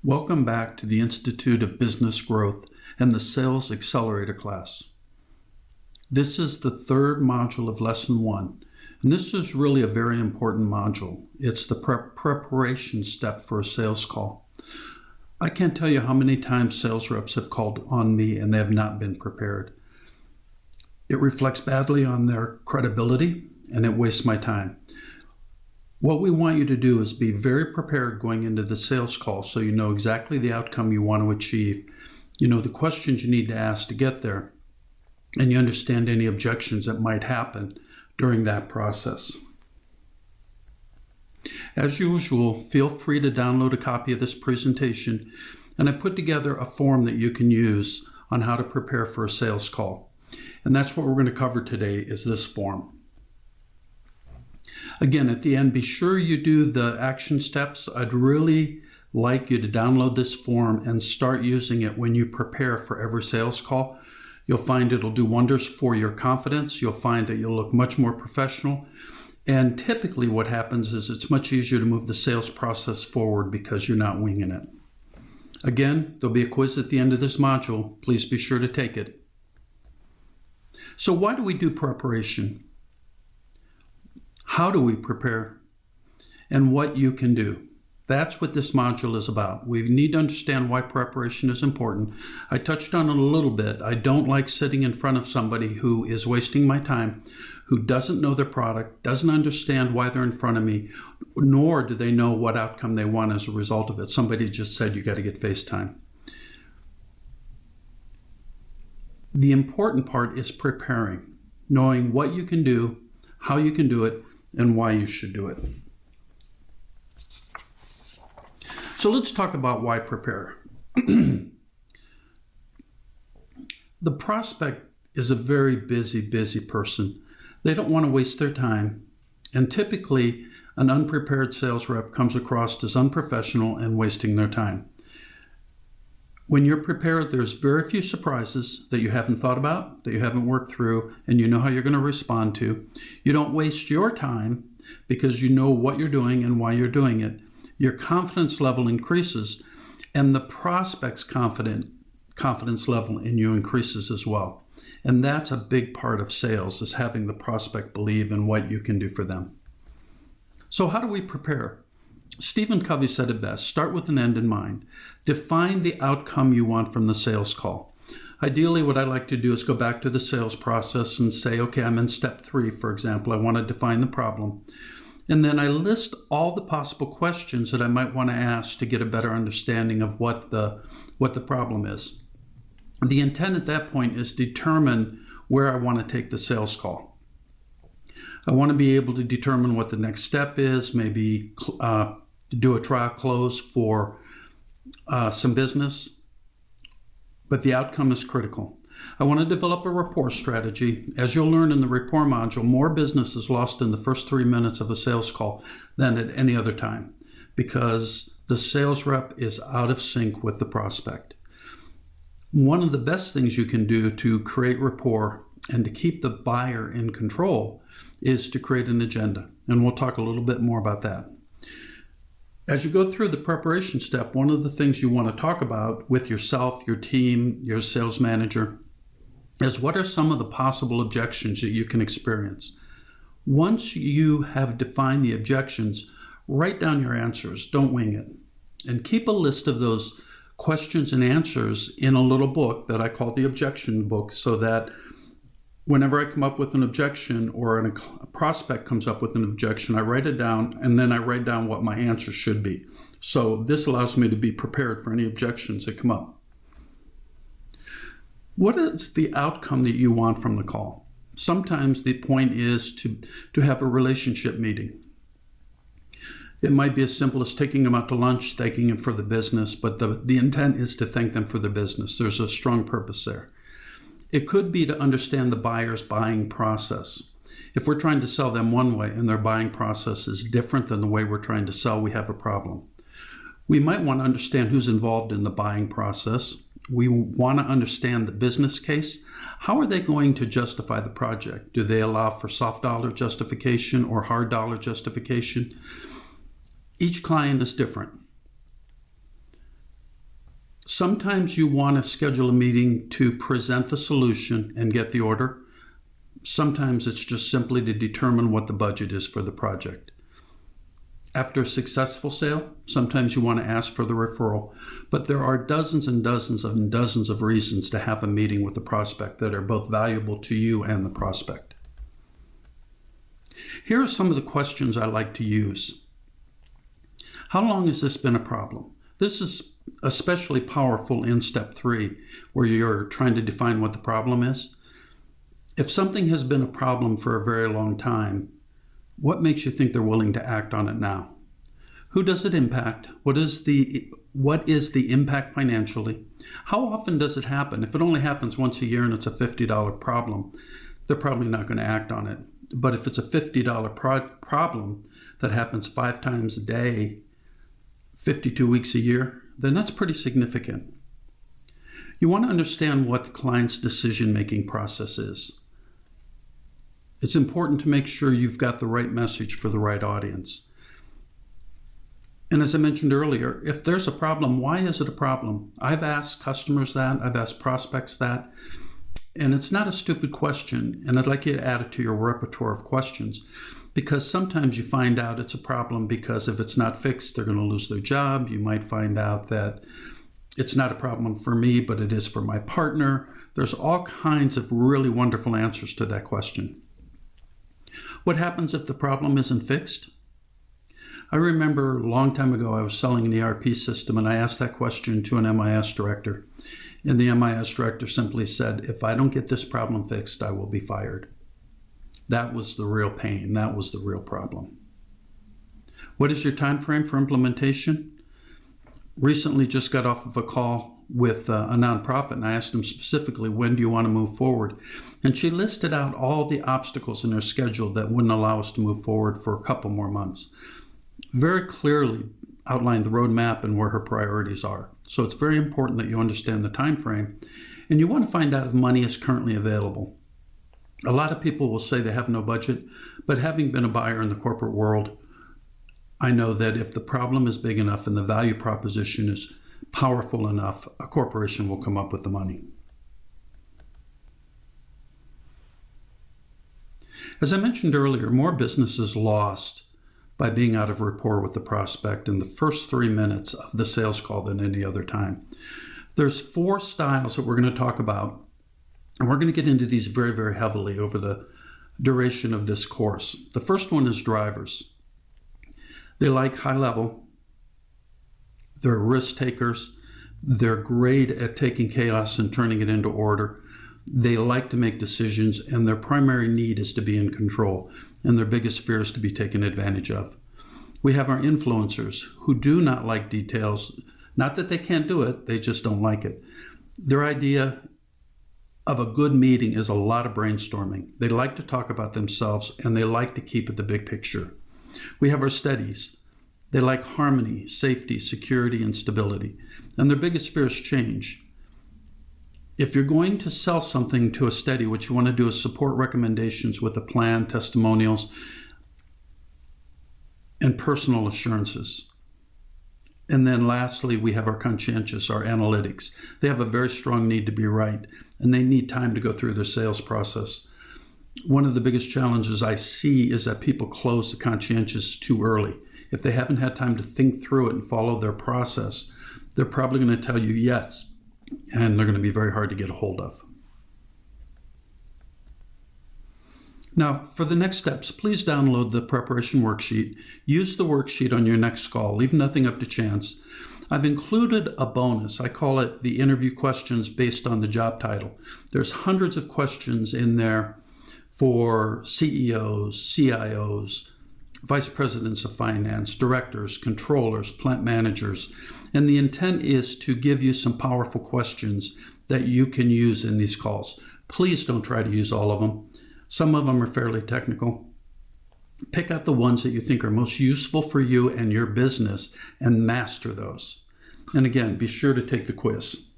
Welcome back to the Institute of Business Growth and the Sales Accelerator class. This is the third module of Lesson 1, and this is really a very important module. It's the preparation step for a sales call. I can't tell you how many times sales reps have called on me and they have not been prepared. It reflects badly on their credibility and it wastes my time. What we want you to do is be very prepared going into the sales call so you know exactly the outcome you want to achieve. You know the questions you need to ask to get there, and you understand any objections that might happen during that process. As usual, feel free to download a copy of this presentation, and I put together a form that you can use on how to prepare for a sales call. And that's what we're going to cover today is this form. Again, at the end, be sure you do the action steps. I'd really like you to download this form and start using it when you prepare for every sales call. You'll find it'll do wonders for your confidence. You'll find that you'll look much more professional. And typically what happens is it's much easier to move the sales process forward because you're not winging it. Again, there'll be a quiz at the end of this module. Please be sure to take it. So why do we do preparation? How do we prepare? And what you can do. That's what this module is about. We need to understand why preparation is important. I touched on it a little bit. I don't like sitting in front of somebody who is wasting my time, who doesn't know their product, doesn't understand why they're in front of me, nor do they know what outcome they want as a result of it. Somebody just said you got to get FaceTime. The important part is preparing, knowing what you can do, how you can do it, and why you should do it. So let's talk about why prepare. The prospect is a very busy person. They don't want to waste their time. And typically, an unprepared sales rep comes across as unprofessional and wasting their time. When you're prepared, there's very few surprises that you haven't thought about, that you haven't worked through, and you know how you're going to respond to. You don't waste your time because you know what you're doing and why you're doing it. Your confidence level increases, and the prospect's confidence level in you increases as well. And that's a big part of sales, is having the prospect believe in what you can do for them. So how do we prepare? Stephen Covey said it best, start with an end in mind. Define the outcome you want from the sales call. Ideally, what I like to do is go back to the sales process and say, okay, I'm in step 3, for example. I want to define the problem. And then I list all the possible questions that I might want to ask to get a better understanding of what the problem is. The intent at that point is determine where I want to take the sales call. I want to be able to determine what the next step is, maybe do a trial close for some business, but the outcome is critical. I want to develop a rapport strategy. As you'll learn in the rapport module, more business is lost in the first 3 minutes of a sales call than at any other time because the sales rep is out of sync with the prospect. One of the best things you can do to create rapport and to keep the buyer in control is to create an agenda. And we'll talk a little bit more about that. As you go through the preparation step, one of the things you want to talk about with yourself, your team, your sales manager, is what are some of the possible objections that you can experience. Once you have defined the objections, write down your answers. Don't wing it. And keep a list of those questions and answers in a little book that I call the objection book, so that whenever I come up with an objection or a prospect comes up with an objection, I write it down and then I write down what my answer should be. So this allows me to be prepared for any objections that come up. What is the outcome that you want from the call? Sometimes the point is to have a relationship meeting. It might be as simple as taking them out to lunch, thanking them for the business, but the intent is to thank them for the business. There's a strong purpose there. It could be to understand the buyer's buying process. If we're trying to sell them one way and their buying process is different than the way we're trying to sell, we have a problem. We might want to understand who's involved in the buying process. We want to understand the business case. How are they going to justify the project? Do they allow for soft dollar justification or hard dollar justification? Each client is different. Sometimes you want to schedule a meeting to present the solution and get the order. Sometimes it's just simply to determine what the budget is for the project. After a successful sale, sometimes you want to ask for the referral, but there are dozens and dozens and dozens of reasons to have a meeting with the prospect that are both valuable to you and the prospect. Here are some of the questions I like to use. How long has this been a problem? This is especially powerful in step 3, where you're trying to define what the problem is. If something has been a problem for a very long time, what makes you think they're willing to act on it now? Who does it impact? What is the impact financially? How often does it happen? If it only happens once a year and it's a $50 problem, they're probably not going to act on it. But if it's a $50 problem that happens 5 times a day, 52 weeks a year, then that's pretty significant. You want to understand what the client's decision-making process is. It's important to make sure you've got the right message for the right audience. And as I mentioned earlier, if there's a problem, why is it a problem? I've asked customers that, I've asked prospects that, and it's not a stupid question, and I'd like you to add it to your repertoire of questions, because sometimes you find out it's a problem because if it's not fixed, they're going to lose their job. You might find out that it's not a problem for me, but it is for my partner. There's all kinds of really wonderful answers to that question. What happens if the problem isn't fixed? I remember a long time ago I was selling an ERP system and I asked that question to an MIS director. And the MIS director simply said, if I don't get this problem fixed, I will be fired. That was the real pain. That was the real problem. What is your time frame for implementation? Recently just got off of a call with a nonprofit, and I asked them specifically, when do you want to move forward? And she listed out all the obstacles in her schedule that wouldn't allow us to move forward for a couple more months. Very clearly outlined the roadmap and where her priorities are. So it's very important that you understand the time frame, and you want to find out if money is currently available. A lot of people will say they have no budget, but having been a buyer in the corporate world, I know that if the problem is big enough and the value proposition is powerful enough, a corporation will come up with the money. As I mentioned earlier, more business is lost by being out of rapport with the prospect in the first 3 minutes of the sales call than any other time. There's 4 styles that we're going to talk about, and we're going to get into these very, very heavily over the duration of this course. The first one is drivers. They like high level. They're risk takers. They're great at taking chaos and turning it into order. They like to make decisions, and their primary need is to be in control, and their biggest fear is to be taken advantage of. We have our influencers who do not like details. Not that they can't do it, they just don't like it. Their idea of a good meeting is a lot of brainstorming. They like to talk about themselves, and they like to keep it the big picture. We have our steadies. They like harmony, safety, security, and stability. And their biggest fear is change. If you're going to sell something to a steady, what you want to do is support recommendations with a plan, testimonials, and personal assurances. And then lastly, we have our conscientious, our analytics. They have a very strong need to be right, and they need time to go through their sales process. One of the biggest challenges I see is that people close the conscientious too early. If they haven't had time to think through it and follow their process, they're probably going to tell you yes, and they're going to be very hard to get a hold of. Now, for the next steps, please download the preparation worksheet. Use the worksheet on your next call. Leave nothing up to chance. I've included a bonus. I call it the interview questions based on the job title. There's hundreds of questions in there for CEOs, CIOs, vice presidents of finance, directors, controllers, plant managers. And the intent is to give you some powerful questions that you can use in these calls. Please don't try to use all of them. Some of them are fairly technical. Pick out the ones that you think are most useful for you and your business and master those. And again, be sure to take the quiz.